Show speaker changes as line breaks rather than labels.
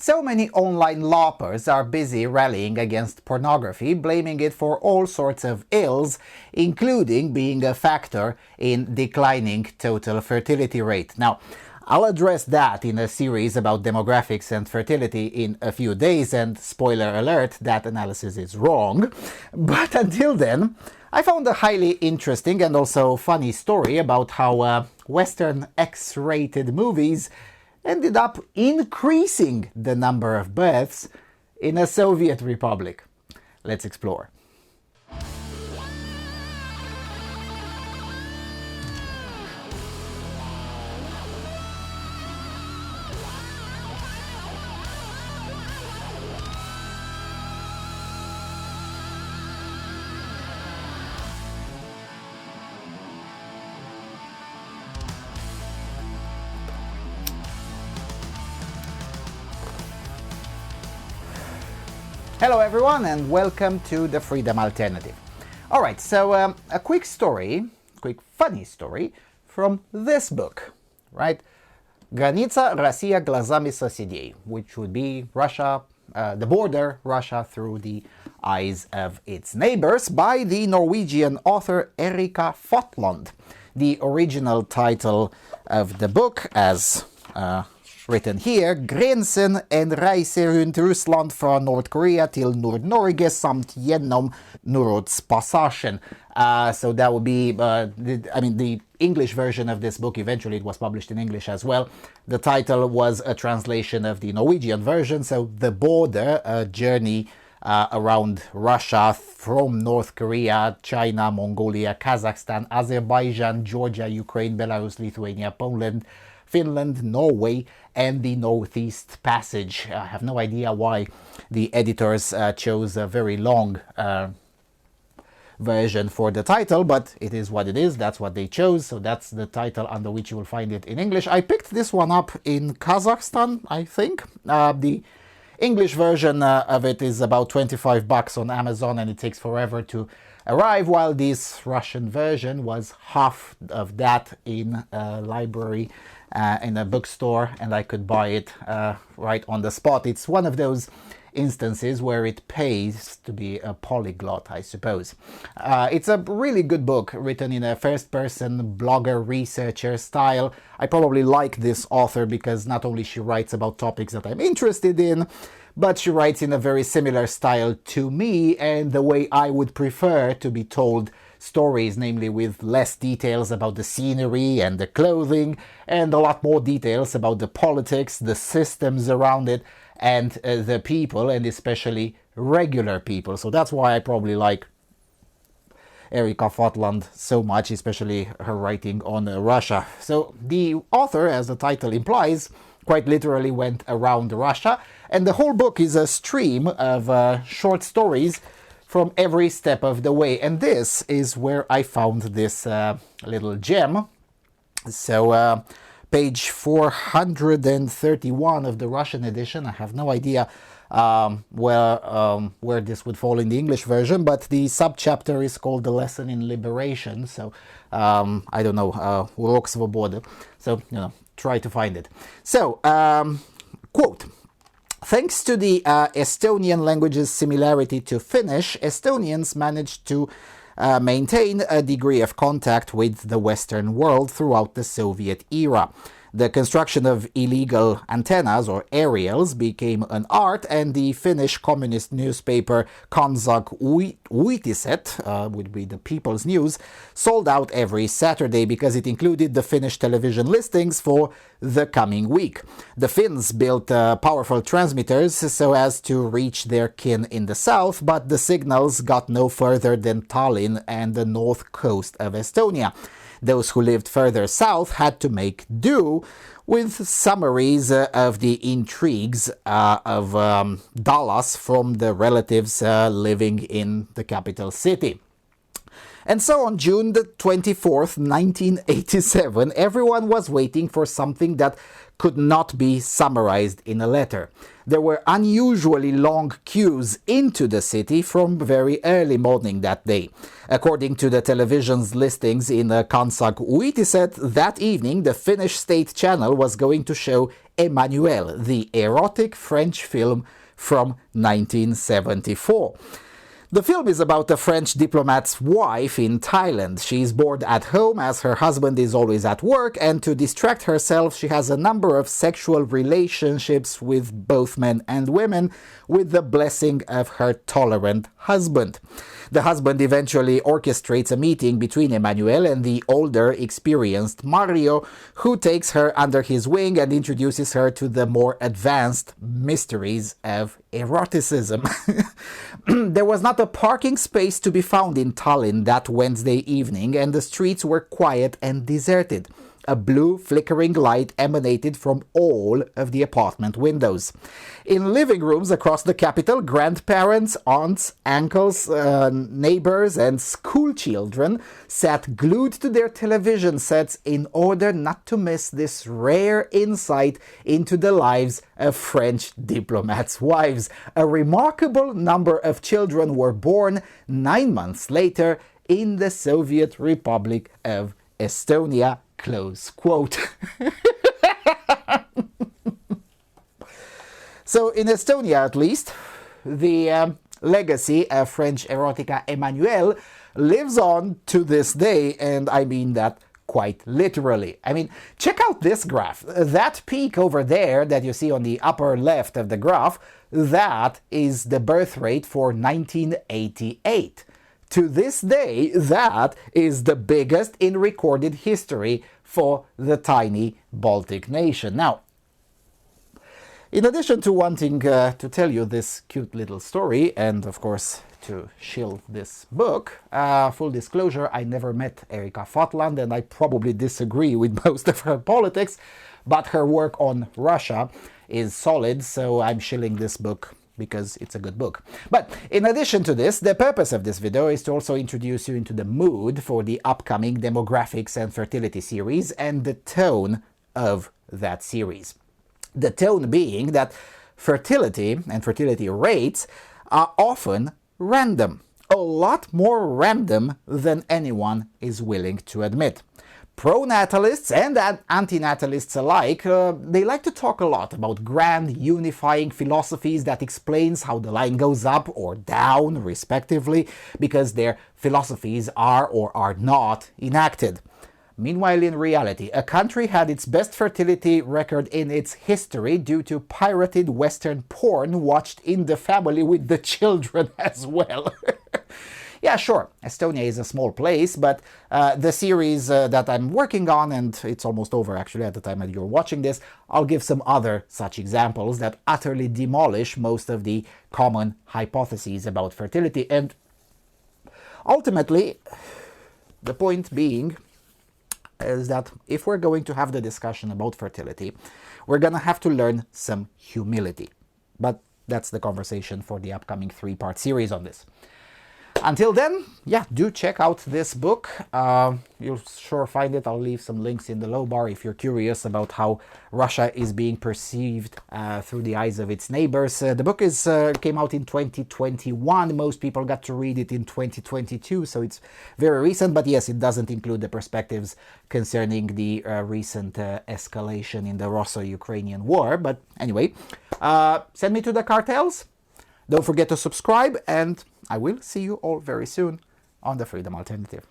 So many online loppers are busy rallying against pornography, blaming it for all sorts of ills, including being a factor in declining total fertility rate. Now, I'll address that in a series about demographics and fertility in a few days, and spoiler alert, that analysis is wrong. But until then, I found a highly interesting and also funny story about how Western X-rated movies ended up increasing the number of births in a Soviet republic. Let's explore. Hello everyone and welcome to the Freedom Alternative. Alright, so a quick funny story from this book, right? Granica Россия глазами соседей, which would be Russia, the border, Russia through the eyes of its neighbors, by the Norwegian author Erika Fotland. The original title of the book, as written here, Gränsen en reise runt Ryssland från Nordkorea till Nordnorge samt genom Nordspassagen. So that would be, the English version of this book. Eventually it was published in English as well. The title was a translation of the Norwegian version, so The Border, a journey around Russia from North Korea, China, Mongolia, Kazakhstan, Azerbaijan, Georgia, Ukraine, Belarus, Lithuania, Poland, Finland, Norway, and the Northeast Passage. I have no idea why the editors chose a very long version for the title, but it is what it is. That's what they chose, so that's the title under which you will find it in English. I picked this one up in Kazakhstan, I think. The English version of it is about $25 on Amazon, and it takes forever to arrive, while this Russian version was half of that in a library, in a bookstore, and I could buy it right on the spot. It's one of those instances where it pays to be a polyglot, I suppose. It's a really good book, written in a first-person blogger researcher style. I probably like this author because not only she writes about topics that I'm interested in, but she writes in a very similar style to me and the way I would prefer to be told stories, namely with less details about the scenery and the clothing, and a lot more details about the politics, the systems around it, and the people, and especially regular people. So that's why I probably like Erika Fotland so much, especially her writing on Russia. So the author, as the title implies, quite literally went around Russia, and the whole book is a stream of short stories from every step of the way. And this is where I found this little gem. So page 431 of the Russian edition. I have no idea where this would fall in the English version, but the subchapter is called The Lesson in Liberation. So I don't know, Урок свободы. So, try to find it. So, quote, thanks to the Estonian language's similarity to Finnish, Estonians managed to maintain a degree of contact with the Western world throughout the Soviet era. The construction of illegal antennas or aerials became an art, and the Finnish communist newspaper Kansak Uutiset, would be the People's News, sold out every Saturday because it included the Finnish television listings for the coming week. The Finns built powerful transmitters so as to reach their kin in the south, but the signals got no further than Tallinn and the north coast of Estonia. Those who lived further south had to make do with summaries of the intrigues of Dallas from the relatives living in the capital city. And so on June the 24th, 1987, everyone was waiting for something that could not be summarized in a letter. There were unusually long queues into the city from very early morning that day. According to the television's listings in Kansak Uutiset, that evening the Finnish state channel was going to show Emmanuelle, the erotic French film from 1974. The film is about a French diplomat's wife in Thailand. She is bored at home as her husband is always at work, and to distract herself, she has a number of sexual relationships with both men and women with the blessing of her tolerant husband. The husband eventually orchestrates a meeting between Emmanuelle and the older, experienced Mario, who takes her under his wing and introduces her to the more advanced mysteries of eroticism. There was not a parking space to be found in Tallinn that Wednesday evening, and the streets were quiet and deserted. A blue flickering light emanated from all of the apartment windows. In living rooms across the capital, grandparents, aunts, uncles, neighbors, and school children sat glued to their television sets in order not to miss this rare insight into the lives of French diplomats' wives. A remarkable number of children were born 9 months later in the Soviet Republic of Estonia. Close quote. So in Estonia, at least, the legacy of French erotica Emmanuelle lives on to this day, and I mean that quite literally. I mean, check out this graph. That peak over there that you see on the upper left of the graph, that is the birth rate for 1988. To this day, that is the biggest in recorded history for the tiny Baltic nation. Now, in addition to wanting to tell you this cute little story, and of course to shill this book, full disclosure, I never met Erika Fatland, and I probably disagree with most of her politics, but her work on Russia is solid, so I'm shilling this book because it's a good book. But in addition to this, the purpose of this video is to also introduce you into the mood for the upcoming demographics and fertility series and the tone of that series. The tone being that fertility and fertility rates are often random, a lot more random than anyone is willing to admit. Pronatalists and antinatalists alike, they like to talk a lot about grand unifying philosophies that explains how the line goes up or down, respectively, because their philosophies are or are not enacted. Meanwhile, in reality, a country had its best fertility record in its history due to pirated Western porn watched in the family with the children as well. Yeah, sure, Estonia is a small place, but the series that I'm working on, and it's almost over actually at the time that you're watching this, I'll give some other such examples that utterly demolish most of the common hypotheses about fertility. And ultimately, the point being is that if we're going to have the discussion about fertility, we're going to have to learn some humility. But that's the conversation for the upcoming 3-part series on this. Until then, yeah, do check out this book. You'll sure find it. I'll leave some links in the low bar if you're curious about how Russia is being perceived through the eyes of its neighbors. The book came out in 2021. Most people got to read it in 2022, so it's very recent. But yes, it doesn't include the perspectives concerning the recent escalation in the Russo-Ukrainian war. But anyway, send me to the cartels. Don't forget to subscribe, and I will see you all very soon on the Freedom Alternative.